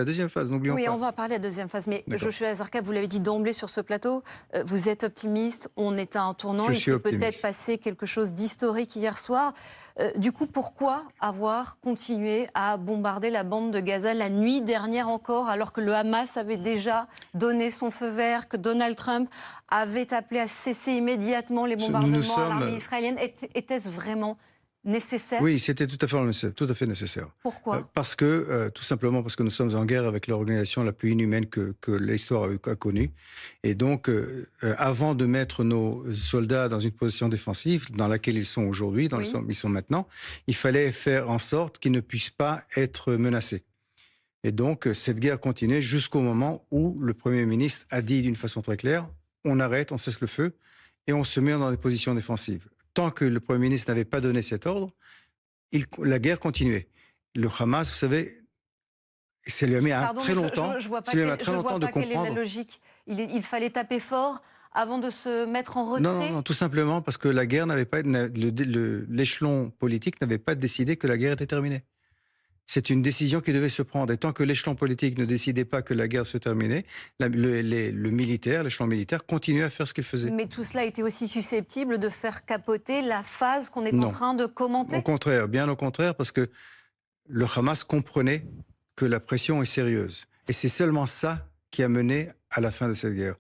La deuxième phase, n'oublions Oui, pas. on va parler de la deuxième phase. Mais D'accord. Joshua Azarka, vous l'avez dit d'emblée sur ce plateau, vous êtes optimiste, on est à un tournant, Je il suis s'est peut-être optimiste. passé quelque chose d'historique hier soir. Du coup, pourquoi avoir continué à bombarder la bande de Gaza la nuit dernière encore, alors que le Hamas avait déjà donné son feu vert, que Donald Trump avait appelé à cesser immédiatement les Nous bombardements à l'armée sommes... israélienne? Était-ce vraiment nécessaire? Oui, c'était tout à fait nécessaire. Pourquoi? Parce que, tout simplement parce que nous sommes en guerre avec l'organisation la plus inhumaine que l'histoire a connue. Et donc, avant de mettre nos soldats dans une position défensive, dans laquelle ils sont aujourd'hui, dans Oui. laquelle ils sont maintenant, il fallait faire en sorte qu'ils ne puissent pas être menacés. Et donc, cette guerre continuait jusqu'au moment où le Premier ministre a dit d'une façon très claire, on arrête, on cesse le feu, et on se met dans des positions défensives. Tant que le Premier ministre n'avait pas donné cet ordre, la guerre continuait. Le Hamas, vous savez, ça lui a mis Pardon, très mais longtemps, je vois ça pas lui a mis très je vois longtemps de pas quelle est la comprendre. logique. Il fallait taper fort avant de se mettre en Non, non, retrait? non, tout simplement parce que la guerre n'avait pas, l'échelon politique n'avait pas décidé que la guerre était terminée. C'est une décision qui devait se prendre. Et tant que l'échelon politique ne décidait pas que la guerre se terminait, le militaire, l'échelon militaire, continuait à faire ce qu'il faisait. Mais tout cela était aussi susceptible de faire capoter la phase qu'on est en Non. train de Au commenter? contraire, bien au contraire, parce que le Hamas comprenait que la pression est sérieuse. Et c'est seulement ça qui a mené à la fin de cette guerre.